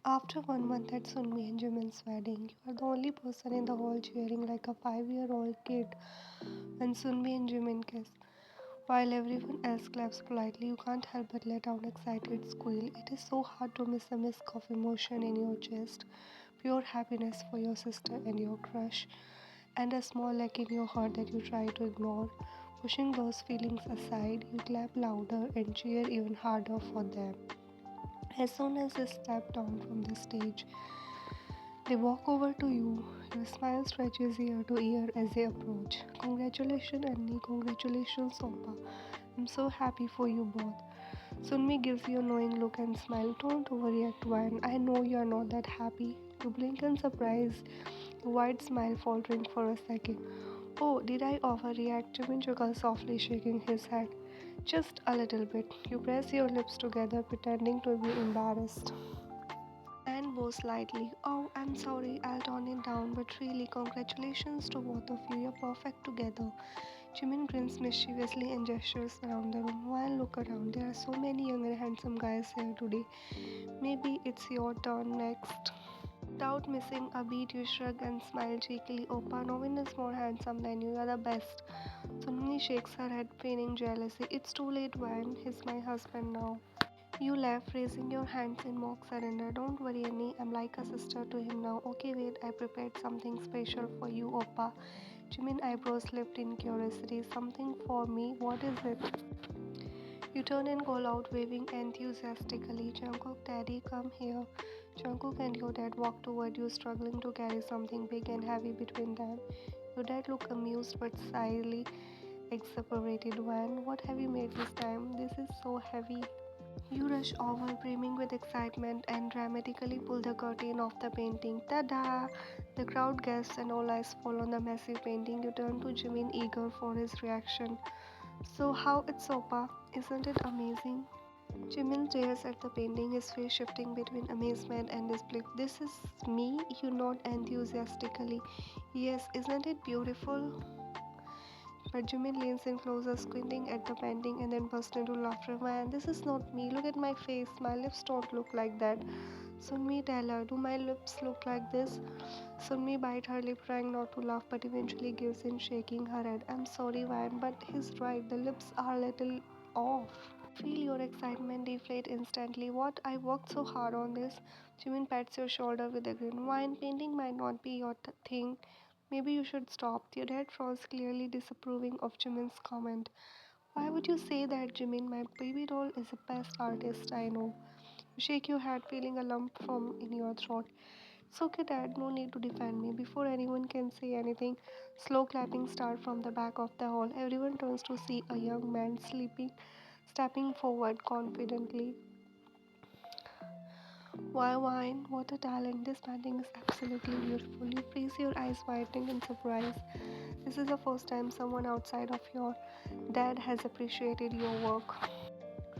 After 1 month at Sunmi and Jimin's wedding, you are the only person in the hall cheering like a 5-year-old kid when Sunmi and Jimin kiss. While everyone else claps politely, you can't help but let out an excited squeal. It is so hard to miss a whisk of emotion in your chest, pure happiness for your sister and your crush, and a small ache in your heart that you try to ignore. Pushing those feelings aside, you clap louder and cheer even harder for them. As soon as they step down from the stage, they walk over to you. Your smile stretches ear to ear as they approach. Congratulations, Annie. Congratulations, Sopa. I'm so happy for you both. Sunmi gives you a knowing look and smile. Don't overreact, Van. I know you're not that happy. You blink in surprise, a wide smile faltering for a second. Oh, did I overreact? Jimin chuckles softly, shaking his head. Just a little bit. You press your lips together, pretending to be embarrassed. And bow slightly. Oh, I'm sorry, I'll tone it down, but really, congratulations to both of you. You're perfect together. Jimin grins mischievously and gestures around the room. While look around, there are so many young and handsome guys here today. Maybe it's your turn next. Without missing a beat, you shrug and smile cheekily. Opa, no one is more handsome than you. You're the best. Sunmi shakes her head, feigning jealousy. It's too late, Van. He's my husband now. You laugh, raising your hands in mock surrender. Don't worry, Annie. I'm like a sister to him now. Okay, wait, I prepared something special for you, Oppa. Jimin eyebrows lift in curiosity. Something for me? What is it? You turn and call out, waving enthusiastically. Jungkook, Daddy, come here. Jungkook and your dad walk toward you, struggling to carry something big and heavy between them. Your dad look amused but slyly exasperated. Van, what have you made this time? This is so heavy. You rush over, brimming with excitement, and dramatically pull the curtain off the painting. Ta-da! The crowd gasps and all eyes fall on the massive painting. You turn to Jimin, eager for his reaction. So, how it's Sopa? Isn't it amazing? Jimin stares at the painting, his face shifting between amazement and disbelief. This is me? You nod enthusiastically. Yes, isn't it beautiful? But Jimin leans in closer, squinting at the painting, and then bursts into laughter. Man, this is not me. Look at my face. My lips don't look like that. Sunmi, tell her, do my lips look like this? Sunmi bite her lip, trying not to laugh, but eventually gives in, shaking her head. I'm sorry, Van, but he's right. The lips are a little off. Feel your excitement deflate instantly. What? I worked so hard on this. Jimin pats your shoulder with a grin. Wine painting might not be your thing. Maybe you should stop. Your dad frowns, clearly disapproving of Jimin's comment. Why would you say that, Jimin? My baby doll is the best artist I know. You shake your head, feeling a lump from in your throat. It's okay, Dad. No need to defend me. Before anyone can say anything, slow clapping starts from the back of the hall. Everyone turns to see a young man stepping forward confidently. Why, wine? What a talent. This painting is absolutely beautiful. You freeze your eyes widening in surprise. This is the first time someone outside of your dad has appreciated your work.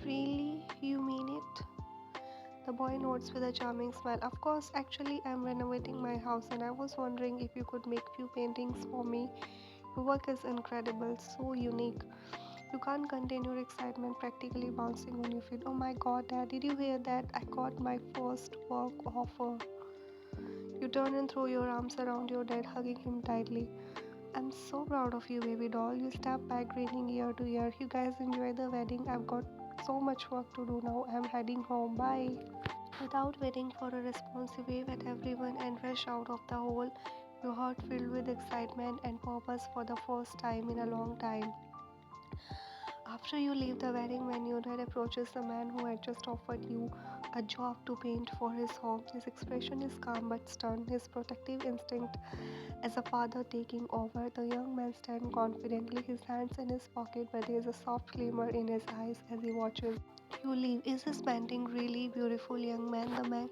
Really? You mean it? The boy nods with a charming smile. Of course, actually, I'm renovating my house and I was wondering if you could make few paintings for me. Your work is incredible, so unique. You can't contain your excitement, practically bouncing on your feet. Oh my god, Dad, did you hear that? I got my first work offer. You turn and throw your arms around your dad, hugging him tightly. I'm so proud of you, baby doll. You step back, grinning ear to ear. You guys enjoy the wedding. I've got so much work to do now. I'm heading home. Bye. Without waiting for a response, you wave at everyone and rush out of the hall, your heart filled with excitement and purpose for the first time in a long time. After you leave the wedding venue, Red approaches the man who had just offered you a job to paint for his home. His expression is calm but stern, his protective instinct as a father taking over. The young man stands confidently, his hands in his pocket, but there is a soft glimmer in his eyes as he watches. You leave. Is this painting really beautiful, young man? The man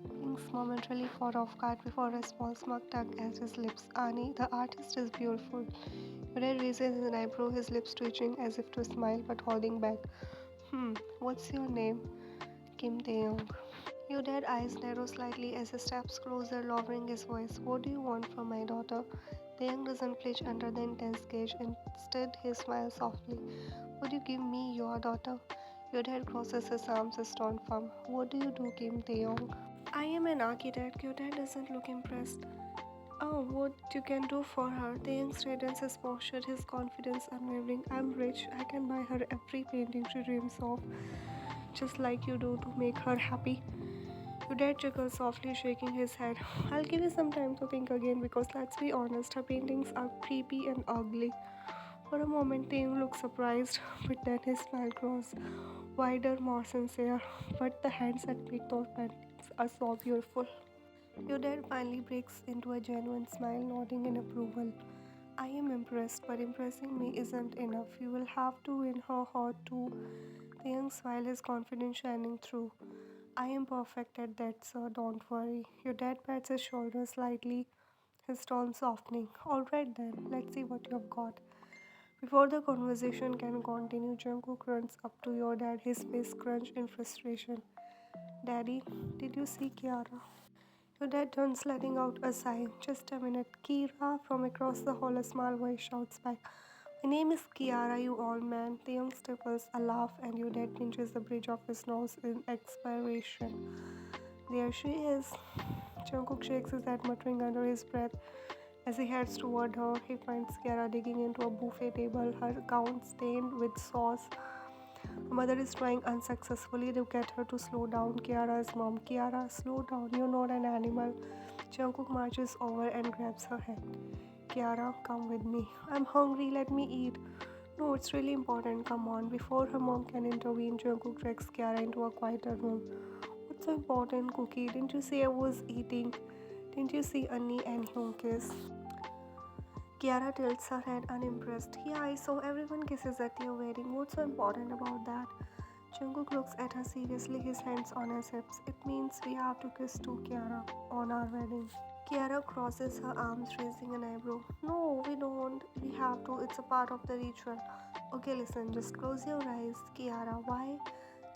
blinks momentarily caught off guard before a small smug tug at his lips. Ani, the artist is beautiful. Red raises an eyebrow, his lips twitching as if to smile but holding back. What's your name? Kim Taehyung. Your dead eyes narrow slightly as he steps closer, lowering his voice. What do you want from my daughter? The young doesn't flinch under the intense gaze. Instead, he smiles softly. Would you give me your daughter? Your dad crosses his arms, stone firm. What do you do, Kim Taeyong? I am an architect. Your dad doesn't look impressed. Oh, what you can do for her. The young straightens his posture, his confidence unwavering. I'm rich. I can buy her every painting she dreams of, just like you do to make her happy. Your dad chuckles softly, shaking his head. I'll give you some time to think again because let's be honest, her paintings are creepy and ugly. For a moment, Taehyung looks surprised, but then his smile grows wider, more sincere. But the hands that make those paintings are so beautiful. Your dad finally breaks into a genuine smile, nodding in approval. I am impressed, but impressing me isn't enough. You will have to win her heart too. The young smile, his confidence shining through. I am perfect at that, sir. Don't worry. Your dad pats his shoulder slightly, his tone softening. Alright then, let's see what you've got. Before the conversation can continue, Jungkook runs up to your dad, his face crunched in frustration. Daddy, did you see Kiara? Your dad turns, letting out a sigh. Just a minute. Kira, from across the hall, a small voice shouts back. My name is Kiara, you old man. The young stifles a laugh, and your dad pinches the bridge of his nose in expiration. There she is. Jungkook shakes his head, muttering under his breath. As he heads toward her, he finds Kiara digging into a buffet table, her gown stained with sauce. Her mother is trying unsuccessfully to get her to slow down. Kiara's mom, Kiara, slow down, you're not an animal. Jungkook marches over and grabs her hand. Kiara, come with me. I'm hungry, let me eat. No, it's really important, come on. Before her mom can intervene, Jungkook drags Kiara into a quieter room. What's so important, Cookie? Didn't you say I was eating? Didn't you see Annie and Hyung kiss? Kiara tilts her head unimpressed. Yeah, I saw everyone kisses at your wedding. What's so important about that? Jungkook looks at her seriously, his hands on his hips. It means we have to kiss too, Kiara, on our wedding. Kiara crosses her arms, raising an eyebrow. No, we don't. We have to. It's a part of the ritual. Okay, listen, just close your eyes, Kiara. Why?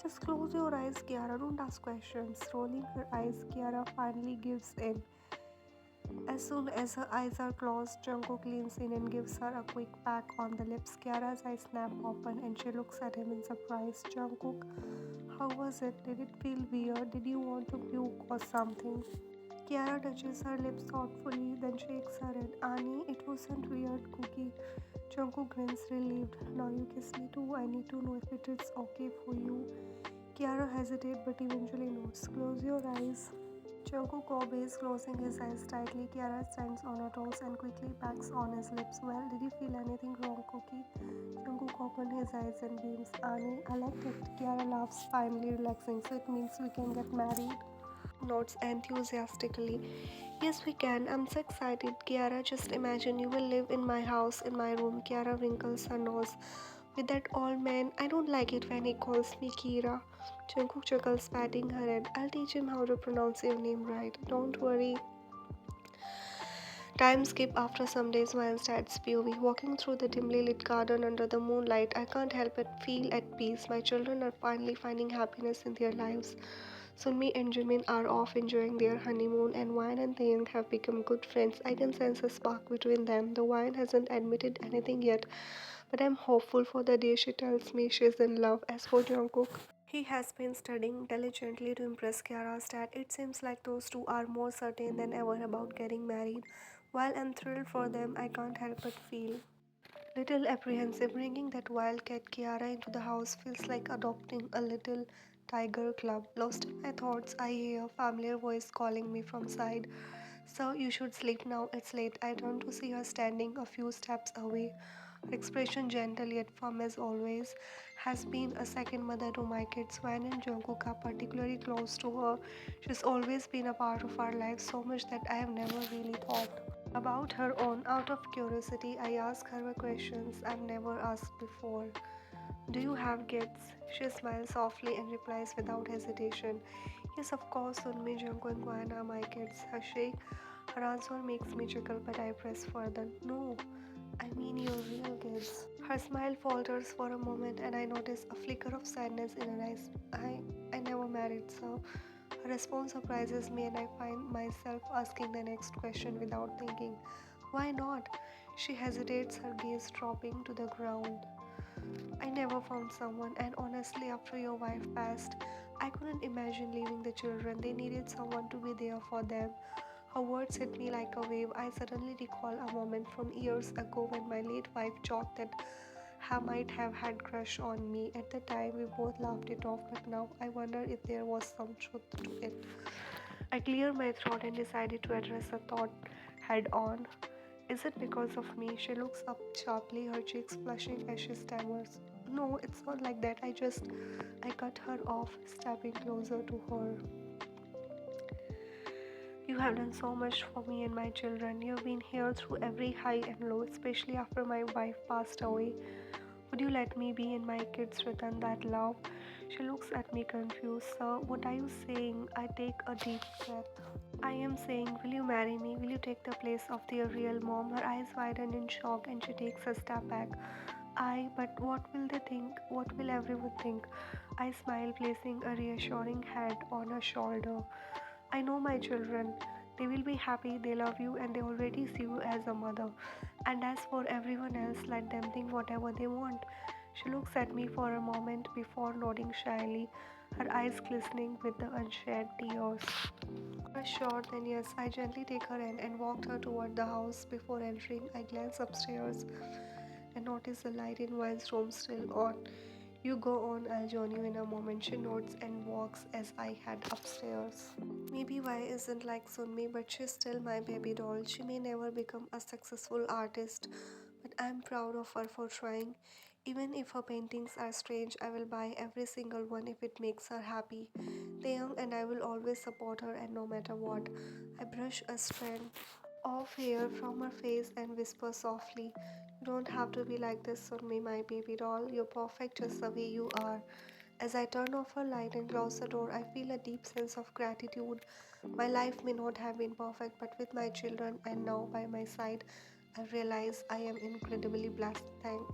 Just close your eyes, Kiara. Don't ask questions. Rolling her eyes, Kiara finally gives in. As soon as her eyes are closed, Jungkook leans in and gives her a quick peck on the lips. Kiara's eyes snap open and she looks at him in surprise. Jungkook, how was it? Did it feel weird? Did you want to puke or something? Kiara touches her lips thoughtfully, then shakes her head. Annie, it wasn't weird, Cookie. Jungkook grins relieved. Now you kiss me too. I need to know if it is okay for you. Kiara hesitates but eventually nods. Close your eyes. Jungkook obeys, closing his eyes tightly. Kiara stands on her toes and quickly pecks on his lips. Well, did you feel anything wrong, Cookie? Jungkook opened his eyes and beams. Annie, I liked it. Kiara laughs, finally relaxing. So it means we can get married? Nods enthusiastically. Yes, we can. I'm so excited. Kiara, just imagine you will live in my house, in my room. Kiara wrinkles her nose. With that old man, I don't like it when he calls me Kira. Jungkook chuckles, patting her head. I'll teach him how to pronounce your name right. Don't worry. Time skip after some days while Dad's POV. Walking through the dimly lit garden under the moonlight, I can't help but feel at peace. My children are finally finding happiness in their lives. Sunmi and Jimin are off enjoying their honeymoon, and Wine and Taeyang have become good friends. I can sense a spark between them. The Wine hasn't admitted anything yet, but I'm hopeful for the day she tells me she's in love. As for Jungkook, he has been studying diligently to impress Kiara's dad. It seems like those two are more certain than ever about getting married. While I'm thrilled for them, I can't help but feel little apprehensive. Bringing that wildcat Kiara into the house feels like adopting a little tiger cub. Lost in my thoughts, I hear a familiar voice calling me from side. So you should sleep now, it's late. I turn to see her standing a few steps away. Her expression, gentle yet firm as always, has been a second mother to my kids. When and Jungkook are particularly close to her. She's always been a part of our lives, so much that I have never really thought about her own. Out of curiosity, I ask her questions I've never asked before. Do you have kids? She smiles softly and replies without hesitation. Yes, of course, Sunmi, Jungkook and Kwan are my kids. Her shake, her answer makes me chuckle, but I press further. No, I mean your real kids. Her smile falters for a moment, and I notice a flicker of sadness in her eyes. I never married, so her response surprises me, and I find myself asking the next question without thinking. Why not? She hesitates, her gaze dropping to the ground. I never found someone, and honestly, after your wife passed, I couldn't imagine leaving the children. They needed someone to be there for them. Her words hit me like a wave. I suddenly recall a moment from years ago when my late wife joked that I might have had crush on me. At the time, we both laughed it off, but now I wonder if there was some truth to it. I cleared my throat and decided to address the thought head on. Is it because of me? She looks up sharply, her cheeks flushing as she stammers. No, it's not like that. I cut her off, stepping closer to her. You have done so much for me and my children. You have been here through every high and low, especially after my wife passed away. Would you let me be in my kids' return that love? She looks at me confused. Sir, what are you saying? I take a deep breath. I am saying, will you marry me? Will you take the place of their real mom? Her eyes widen in shock and she takes a step back. But what will they think? What will everyone think? I smile, placing a reassuring hand on her shoulder. I know my children. They will be happy, they love you, and they already see you as a mother. And as for everyone else, let them think whatever they want. She looks at me for a moment before nodding shyly, her eyes glistening with the unshed tears. Sure, then yes, I gently take her hand and walked her toward the house. Before entering, I glance upstairs and notice the light in Wine's room still on. You go on, I'll join you in a moment. She nods and walks as I head upstairs. Maybe Wai isn't like Sunmi, but she's still my baby doll. She may never become a successful artist, but I'm proud of her for trying. Even if her paintings are strange, I will buy every single one if it makes her happy. Taehyung and I will always support her, and no matter what. I brush a strand of hair from her face and whisper softly, you don't have to be like this, Sunmi, my baby doll. You're perfect just the way you are. As I turn off her light and close the door, I feel a deep sense of gratitude. My life may not have been perfect, but with my children and now by my side, I realize I am incredibly blessed. Thank